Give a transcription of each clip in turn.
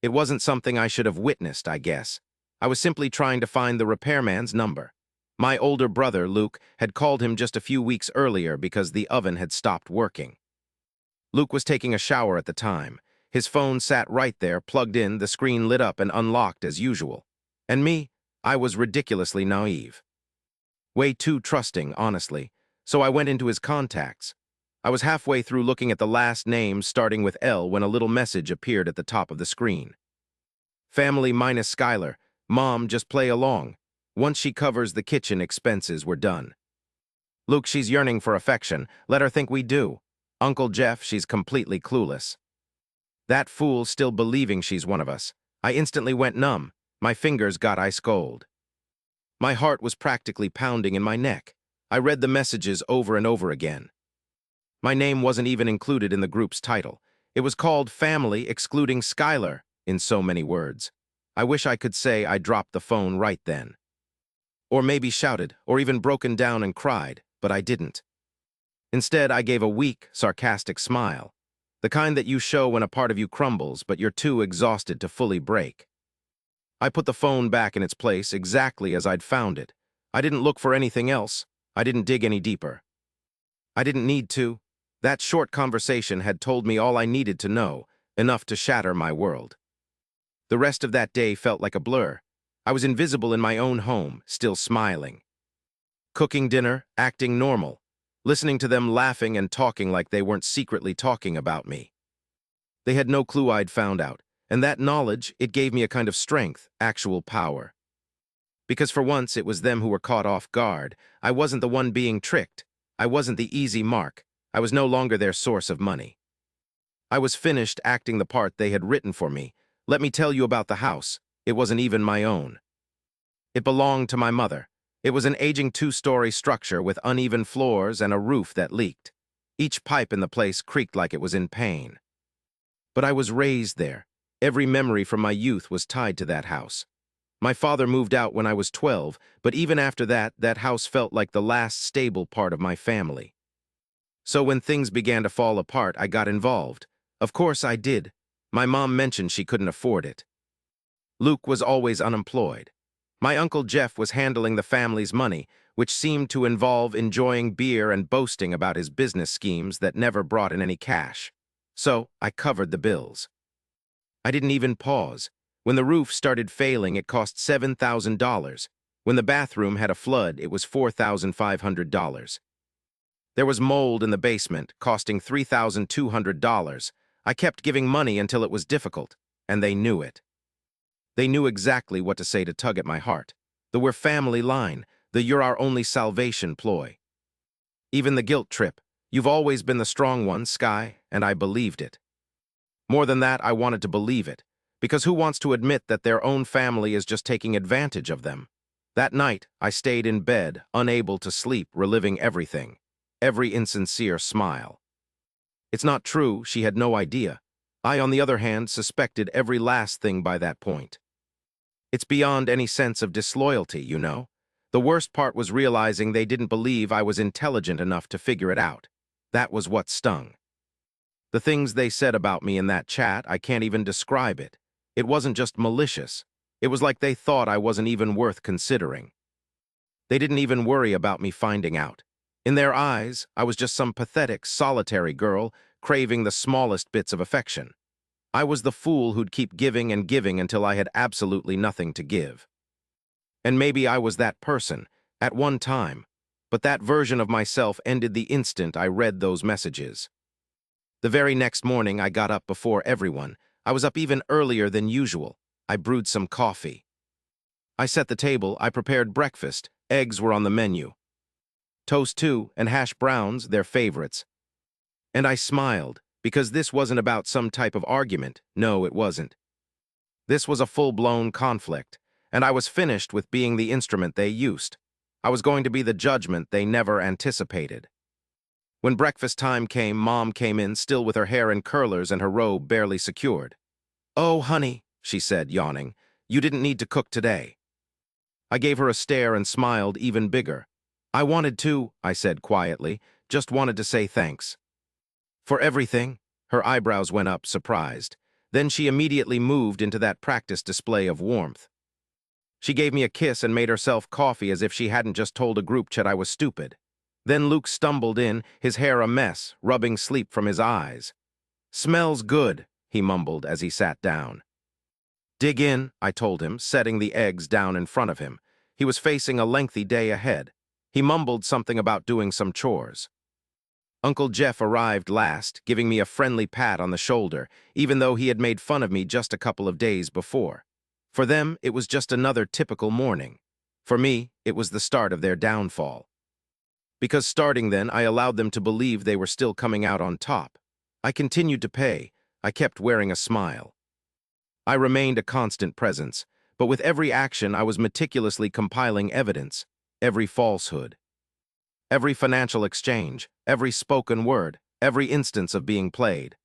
It wasn't something I should have witnessed, I guess. I was simply trying to find the repairman's number. My older brother, Luke, had called him just a few weeks earlier because the oven had stopped working. Luke was taking a shower at the time. His phone sat right there, plugged in, the screen lit up and unlocked as usual. And me, I was ridiculously naive. Way too trusting, honestly, so I went into his contacts. I was halfway through looking at the last names starting with L when a little message appeared at the top of the screen. Family minus Skylar. Mom, just play along. Once she covers the kitchen expenses, we're done. Luke, she's yearning for affection. Let her think we do. Uncle Jeff, she's completely clueless. That fool still believing she's one of us. I instantly went numb. My fingers got ice cold. My heart was practically pounding in my neck. I read the messages over and over again. My name wasn't even included in the group's title. It was called Family Excluding Skylar, in so many words. I wish I could say I dropped the phone right then. Or maybe shouted, or even broken down and cried, but I didn't. Instead, I gave a weak, sarcastic smile. The kind that you show when a part of you crumbles, but you're too exhausted to fully break. I put the phone back in its place exactly as I'd found it. I didn't look for anything else. I didn't dig any deeper. I didn't need to. That short conversation had told me all I needed to know, enough to shatter my world. The rest of that day felt like a blur. I was invisible in my own home, still smiling. Cooking dinner, acting normal, listening to them laughing and talking like they weren't secretly talking about me. They had no clue I'd found out, and that knowledge, it gave me a kind of strength, actual power. Because for once it was them who were caught off guard. I wasn't the one being tricked. I wasn't the easy mark. I was no longer their source of money. I was finished acting the part they had written for me. Let me tell you about the house. It wasn't even my own. It belonged to my mother. It was an aging two-story structure with uneven floors and a roof that leaked. Each pipe in the place creaked like it was in pain. But I was raised there. Every memory from my youth was tied to that house. My father moved out when I was 12, but even after that, that house felt like the last stable part of my family. So when things began to fall apart, I got involved. Of course I did. My mom mentioned she couldn't afford it. Luke was always unemployed. My Uncle Jeff was handling the family's money, which seemed to involve enjoying beer and boasting about his business schemes that never brought in any cash. So I covered the bills. I didn't even pause. When the roof started failing, it cost $7,000. When the bathroom had a flood, it was $4,500. There was mold in the basement, costing $3,200. I kept giving money until it was difficult, and they knew it. They knew exactly what to say to tug at my heart. The "we're family" line, the "you're our only salvation" ploy. Even the guilt trip. "You've always been the strong one, Sky," and I believed it. More than that, I wanted to believe it, because who wants to admit that their own family is just taking advantage of them? That night, I stayed in bed, unable to sleep, reliving everything. Every insincere smile. It's not true, she had no idea. I, on the other hand, suspected every last thing by that point. It's beyond any sense of disloyalty, you know. The worst part was realizing they didn't believe I was intelligent enough to figure it out. That was what stung. The things they said about me in that chat, I can't even describe it. It wasn't just malicious. It was like they thought I wasn't even worth considering. They didn't even worry about me finding out. In their eyes, I was just some pathetic, solitary girl craving the smallest bits of affection. I was the fool who'd keep giving and giving until I had absolutely nothing to give. And maybe I was that person, at one time, but that version of myself ended the instant I read those messages. The very next morning, I got up before everyone. I was up even earlier than usual. I brewed some coffee. I set the table, I prepared breakfast. Eggs were on the menu. Toast too, and hash browns, their favorites. And I smiled, because this wasn't about some type of argument. No, it wasn't. This was a full-blown conflict, and I was finished with being the instrument they used. I was going to be the judgment they never anticipated. When breakfast time came, Mom came in, still with her hair in curlers and her robe barely secured. "Oh, honey," she said, yawning, "you didn't need to cook today." I gave her a stare and smiled even bigger. "I wanted to," I said quietly, "just wanted to say thanks." "For everything?" Her eyebrows went up, surprised. Then she immediately moved into that practiced display of warmth. She gave me a kiss and made herself coffee as if she hadn't just told a group chat I was stupid. Then Luke stumbled in, his hair a mess, rubbing sleep from his eyes. "Smells good," he mumbled as he sat down. "Dig in," I told him, setting the eggs down in front of him. He was facing a lengthy day ahead. He mumbled something about doing some chores. Uncle Jeff arrived last, giving me a friendly pat on the shoulder, even though he had made fun of me just a couple of days before. For them, it was just another typical morning. For me, it was the start of their downfall. Because starting then, I allowed them to believe they were still coming out on top. I continued to pay. I kept wearing a smile. I remained a constant presence, but with every action I was meticulously compiling evidence, every falsehood, every financial exchange, every spoken word, every instance of being played.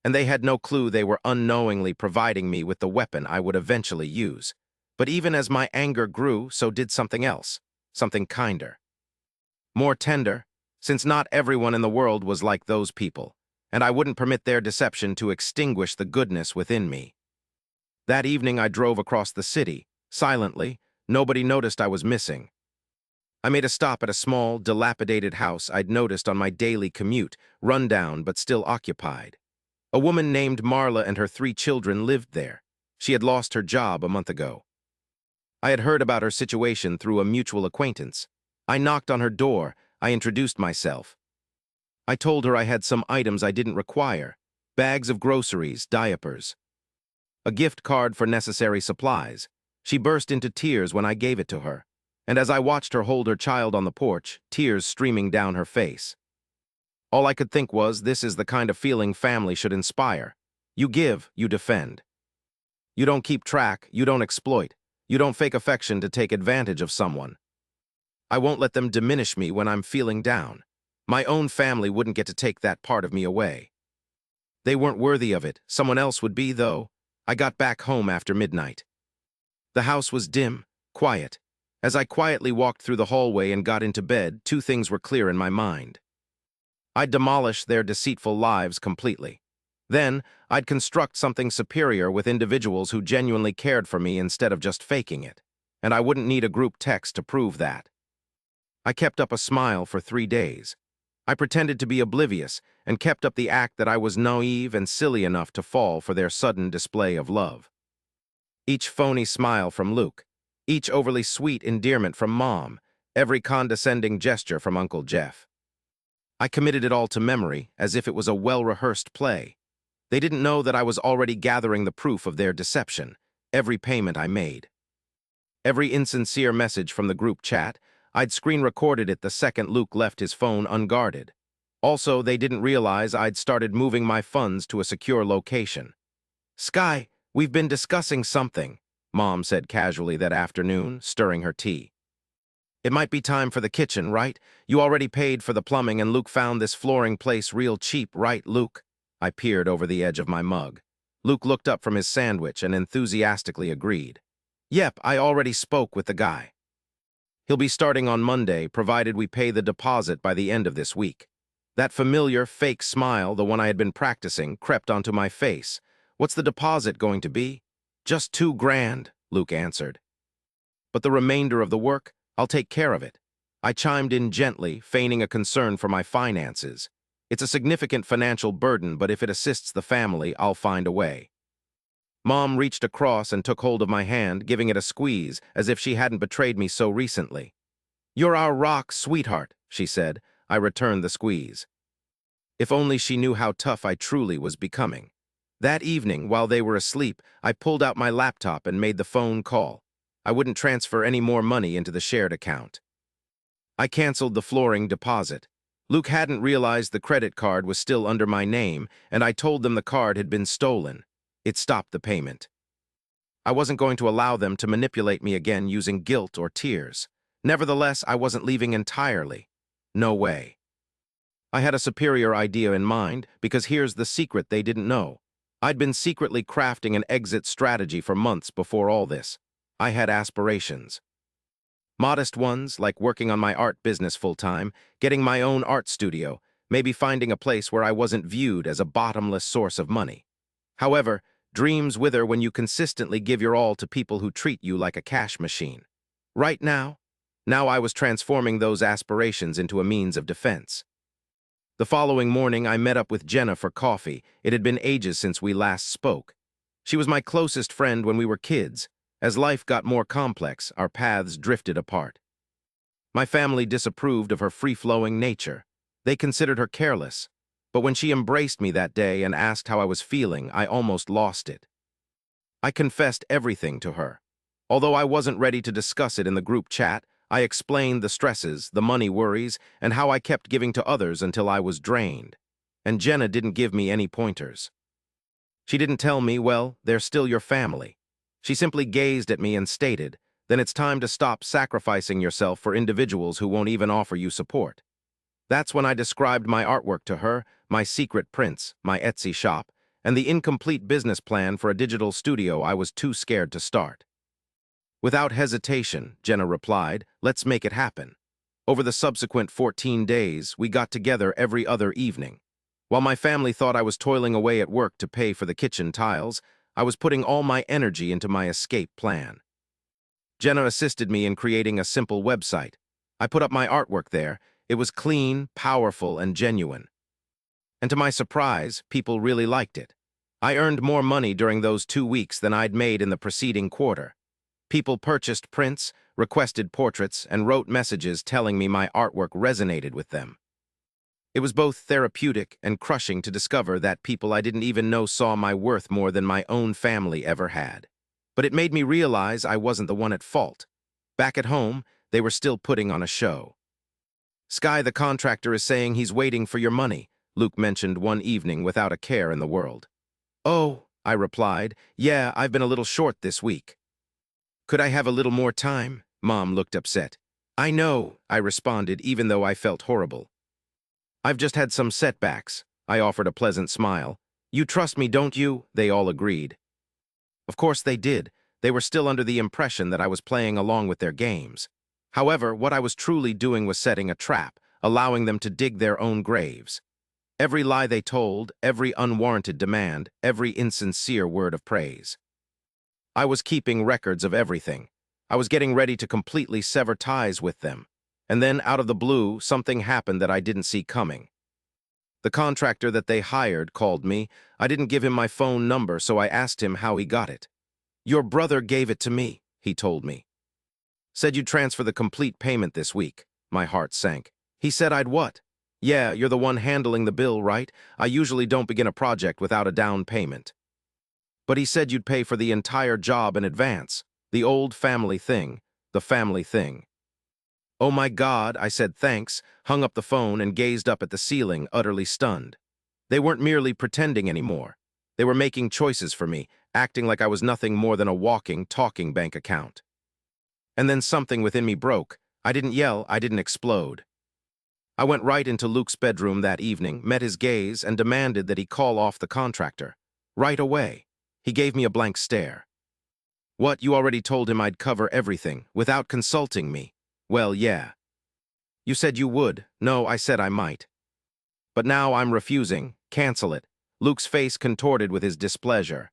And they had no clue they were unknowingly providing me with the weapon I would eventually use. But even as my anger grew, so did something else, something kinder. More tender, since not everyone in the world was like those people, and I wouldn't permit their deception to extinguish the goodness within me. That evening I drove across the city, silently. Nobody noticed I was missing. I made a stop at a small, dilapidated house I'd noticed on my daily commute, run down but still occupied. A woman named Marla and her 3 children lived there. She had lost her job a month ago. I had heard about her situation through a mutual acquaintance. I knocked on her door. I introduced myself. I told her I had some items I didn't require: bags of groceries, diapers, a gift card for necessary supplies. She burst into tears when I gave it to her, and as I watched her hold her child on the porch, tears streaming down her face. All I could think was, this is the kind of feeling family should inspire. You give, you defend. You don't keep track, you don't exploit, you don't fake affection to take advantage of someone. I won't let them diminish me when I'm feeling down. My own family wouldn't get to take that part of me away. They weren't worthy of it. Someone else would be, though. I got back home after midnight. The house was dim, quiet. As I quietly walked through the hallway and got into bed, 2 things were clear in my mind. I'd demolish their deceitful lives completely. Then, I'd construct something superior with individuals who genuinely cared for me instead of just faking it. And I wouldn't need a group text to prove that. I kept up a smile for 3 days. I pretended to be oblivious and kept up the act that I was naive and silly enough to fall for their sudden display of love. Each phony smile from Luke, each overly sweet endearment from Mom, every condescending gesture from Uncle Jeff. I committed it all to memory, as if it was a well-rehearsed play. They didn't know that I was already gathering the proof of their deception, every payment I made. Every insincere message from the group chat, I'd screen-recorded it the second Luke left his phone unguarded. Also, they didn't realize I'd started moving my funds to a secure location. "Sky, we've been discussing something," Mom said casually that afternoon, stirring her tea. "It might be time for the kitchen, right? You already paid for the plumbing and Luke found this flooring place real cheap, right, Luke?" I peered over the edge of my mug. Luke looked up from his sandwich and enthusiastically agreed. "Yep, I already spoke with the guy. He'll be starting on Monday, provided we pay the deposit by the end of this week." That familiar, fake smile, the one I had been practicing, crept onto my face. "What's the deposit going to be?" "Just $2,000, Luke answered. "But the remainder of the work? I'll take care of it." I chimed in gently, feigning a concern for my finances. "It's a significant financial burden, but if it assists the family, I'll find a way." Mom reached across and took hold of my hand, giving it a squeeze, as if she hadn't betrayed me so recently. "You're our rock, sweetheart," she said. I returned the squeeze. If only she knew how tough I truly was becoming. That evening, while they were asleep, I pulled out my laptop and made the phone call. I wouldn't transfer any more money into the shared account. I canceled the flooring deposit. Luke hadn't realized the credit card was still under my name, and I told them the card had been stolen. It stopped the payment. I wasn't going to allow them to manipulate me again using guilt or tears. Nevertheless, I wasn't leaving entirely. No way. I had a superior idea in mind, because here's the secret they didn't know. I'd been secretly crafting an exit strategy for months before all this. I had aspirations. Modest ones, like working on my art business full-time, getting my own art studio, maybe finding a place where I wasn't viewed as a bottomless source of money. However, dreams wither when you consistently give your all to people who treat you like a cash machine. Right now? Now I was transforming those aspirations into a means of defense. The following morning, I met up with Jenna for coffee. It had been ages since we last spoke. She was my closest friend when we were kids. As life got more complex, our paths drifted apart. My family disapproved of her free-flowing nature. They considered her careless. But when she embraced me that day and asked how I was feeling, I almost lost it. I confessed everything to her. Although I wasn't ready to discuss it in the group chat, I explained the stresses, the money worries, and how I kept giving to others until I was drained. And Jenna didn't give me any pointers. She didn't tell me, well, they're still your family. She simply gazed at me and stated, then it's time to stop sacrificing yourself for individuals who won't even offer you support. That's when I described my artwork to her, my secret prints, my Etsy shop, and the incomplete business plan for a digital studio I was too scared to start. Without hesitation, Jenna replied, let's make it happen. Over the subsequent 14 days, we got together every other evening. While my family thought I was toiling away at work to pay for the kitchen tiles, I was putting all my energy into my escape plan. Jenna assisted me in creating a simple website. I put up my artwork there. It was clean, powerful, and genuine. And to my surprise, people really liked it. I earned more money during those 2 weeks than I'd made in the preceding quarter. People purchased prints, requested portraits, and wrote messages telling me my artwork resonated with them. It was both therapeutic and crushing to discover that people I didn't even know saw my worth more than my own family ever had. But it made me realize I wasn't the one at fault. Back at home, they were still putting on a show. Sky the contractor is saying he's waiting for your money, Luke mentioned one evening without a care in the world. Oh, I replied, yeah, I've been a little short this week. Could I have a little more time? Mom looked upset. I know, I responded, even though I felt horrible. I've just had some setbacks, I offered a pleasant smile. You trust me, don't you? They all agreed. Of course they did. They were still under the impression that I was playing along with their games. However, what I was truly doing was setting a trap, allowing them to dig their own graves. Every lie they told, every unwarranted demand, every insincere word of praise. I was keeping records of everything. I was getting ready to completely sever ties with them. And then, out of the blue, something happened that I didn't see coming. The contractor that they hired called me. I didn't give him my phone number, so I asked him how he got it. Your brother gave it to me, he told me. Said you'd transfer the complete payment this week. My heart sank. He said I'd what? Yeah, you're the one handling the bill, right? I usually don't begin a project without a down payment. But he said you'd pay for the entire job in advance. The old family thing. The family thing. Oh my God, I said thanks, hung up the phone and gazed up at the ceiling, utterly stunned. They weren't merely pretending anymore. They were making choices for me, acting like I was nothing more than a walking, talking bank account. And then something within me broke. I didn't yell, I didn't explode. I went right into Luke's bedroom that evening, met his gaze, and demanded that he call off the contractor. Right away. He gave me a blank stare. What, you already told him I'd cover everything, without consulting me? Well, yeah. You said you would. No, I said I might. But now I'm refusing. Cancel it. Luke's face contorted with his displeasure.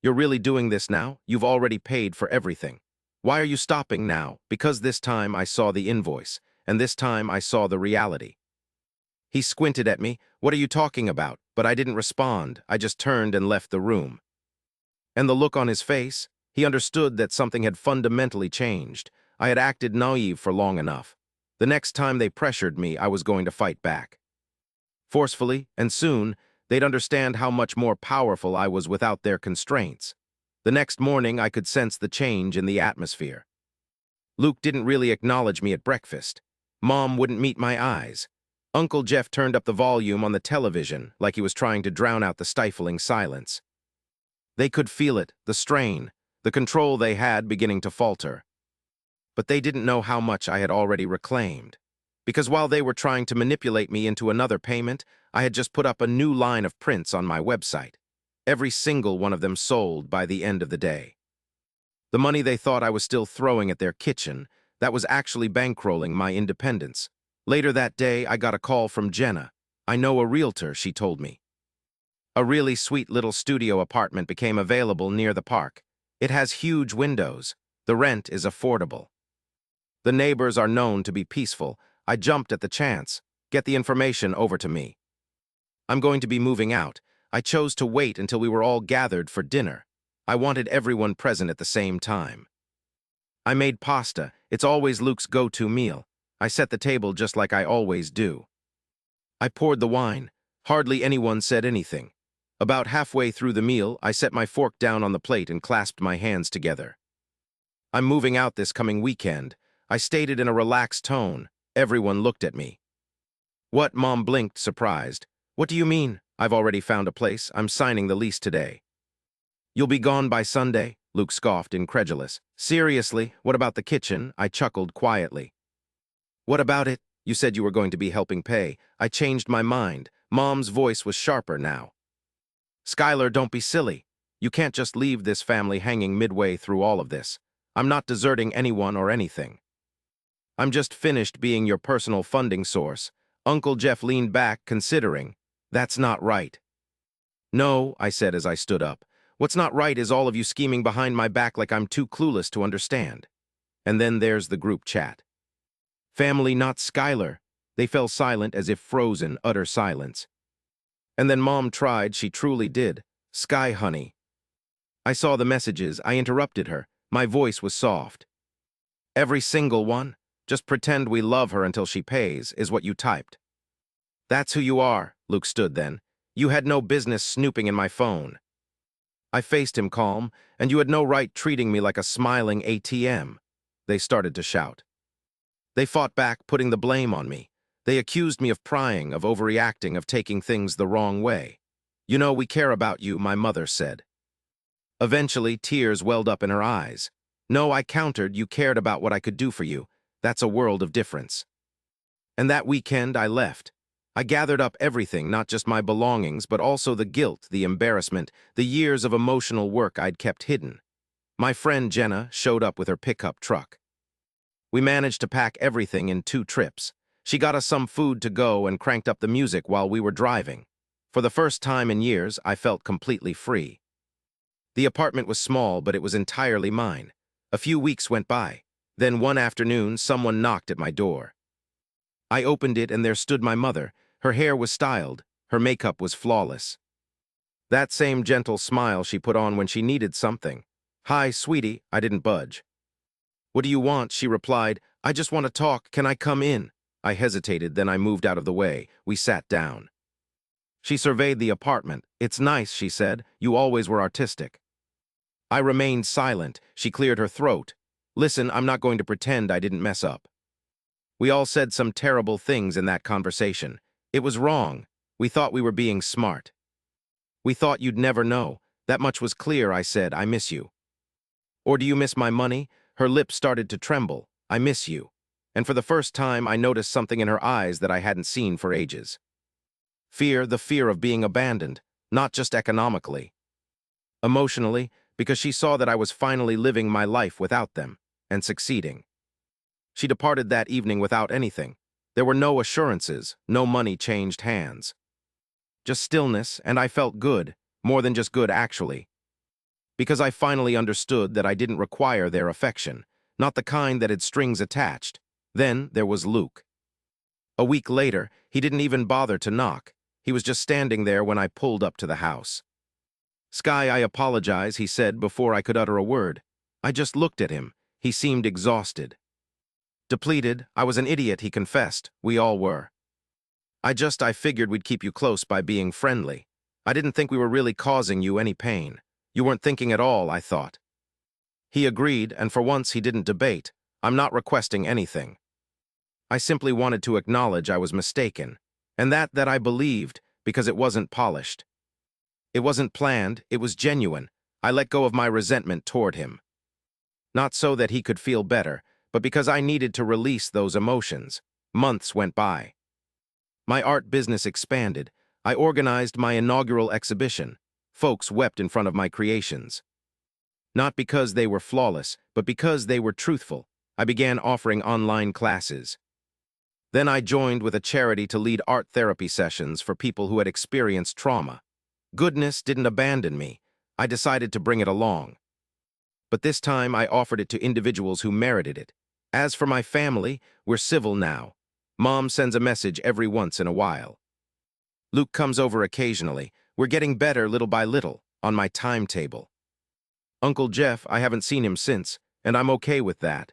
You're really doing this now? You've already paid for everything. Why are you stopping now? Because this time I saw the invoice, and this time I saw the reality. He squinted at me. What are you talking about? But I didn't respond. I just turned and left the room. And the look on his face, he understood that something had fundamentally changed. I had acted naive for long enough. The next time they pressured me, I was going to fight back. Forcefully, and soon, they'd understand how much more powerful I was without their constraints. The next morning, I could sense the change in the atmosphere. Luke didn't really acknowledge me at breakfast. Mom wouldn't meet my eyes. Uncle Jeff turned up the volume on the television like he was trying to drown out the stifling silence. They could feel it, the strain, the control they had beginning to falter. But they didn't know how much I had already reclaimed. Because while they were trying to manipulate me into another payment, I had just put up a new line of prints on my website. Every single one of them sold by the end of the day. The money they thought I was still throwing at their kitchen, that was actually bankrolling my independence. Later that day, I got a call from Jenna. I know a realtor, she told me. A really sweet little studio apartment became available near the park. It has huge windows. The rent is affordable. The neighbors are known to be peaceful. I jumped at the chance. Get the information over to me. I'm going to be moving out. I chose to wait until we were all gathered for dinner. I wanted everyone present at the same time. I made pasta. It's always Luke's go-to meal. I set the table just like I always do. I poured the wine. Hardly anyone said anything. About halfway through the meal, I set my fork down on the plate and clasped my hands together. I'm moving out this coming weekend. I stated in a relaxed tone. Everyone looked at me. What? Mom blinked, surprised. What do you mean? I've already found a place. I'm signing the lease today. You'll be gone by Sunday? Luke scoffed, incredulous. Seriously, what about the kitchen? I chuckled quietly. What about it? You said you were going to be helping pay. I changed my mind. Mom's voice was sharper now. Skylar, don't be silly. You can't just leave this family hanging midway through all of this. I'm not deserting anyone or anything. I'm just finished being your personal funding source. Uncle Jeff leaned back, considering. That's not right. No, I said as I stood up. What's not right is all of you scheming behind my back like I'm too clueless to understand. And then there's the group chat. Family, not Skylar. They fell silent as if frozen, utter silence. And then Mom tried, she truly did. Sky, honey. I saw the messages. I interrupted her. My voice was soft. Every single one? Just pretend we love her until she pays, is what you typed. That's who you are, Luke stood then. You had no business snooping in my phone. I faced him calm, and you had no right treating me like a smiling ATM. They started to shout. They fought back, putting the blame on me. They accused me of prying, of overreacting, of taking things the wrong way. You know, we care about you, my mother said. Eventually, tears welled up in her eyes. No, I countered, you cared about what I could do for you. That's a world of difference. And that weekend, I left. I gathered up everything, not just my belongings, but also the guilt, the embarrassment, the years of emotional work I'd kept hidden. My friend Jenna showed up with her pickup truck. We managed to pack everything in 2 trips. She got us some food to go and cranked up the music while we were driving. For the first time in years, I felt completely free. The apartment was small, but it was entirely mine. A few weeks went by. Then one afternoon, someone knocked at my door. I opened it and there stood my mother. Her hair was styled. Her makeup was flawless. That same gentle smile she put on when she needed something. Hi, sweetie, I didn't budge. What do you want? She replied. I just want to talk. Can I come in? I hesitated, then I moved out of the way. We sat down. She surveyed the apartment. It's nice, she said. You always were artistic. I remained silent. She cleared her throat. Listen, I'm not going to pretend I didn't mess up. We all said some terrible things in that conversation. It was wrong. We thought we were being smart. We thought you'd never know. That much was clear, I said. I miss you. Or do you miss my money? Her lips started to tremble. I miss you. And for the first time, I noticed something in her eyes that I hadn't seen for ages. Fear, the fear of being abandoned, not just economically. Emotionally, because she saw that I was finally living my life without them, and succeeding. She departed that evening without anything. There were no assurances, no money changed hands. Just stillness, and I felt good, more than just good actually. Because I finally understood that I didn't require their affection, not the kind that had strings attached. Then there was Luke. A week later, he didn't even bother to knock. He was just standing there when I pulled up to the house. Sky, I apologize, he said before I could utter a word. I just looked at him. He seemed exhausted. Depleted, I was an idiot, he confessed. We all were. I figured we'd keep you close by being friendly. I didn't think we were really causing you any pain. You weren't thinking at all, I thought. He agreed, and for once he didn't debate. I'm not requesting anything. I simply wanted to acknowledge I was mistaken, and that I believed, because it wasn't polished. It wasn't planned, it was genuine. I let go of my resentment toward him. Not so that he could feel better, but because I needed to release those emotions. Months went by. My art business expanded. I organized my inaugural exhibition. Folks wept in front of my creations. Not because they were flawless, but because they were truthful. I began offering online classes. Then I joined with a charity to lead art therapy sessions for people who had experienced trauma. Goodness didn't abandon me. I decided to bring it along. But this time I offered it to individuals who merited it. As for my family, we're civil now. Mom sends a message every once in a while. Luke comes over occasionally. We're getting better little by little, on my timetable. Uncle Jeff, I haven't seen him since, and I'm okay with that.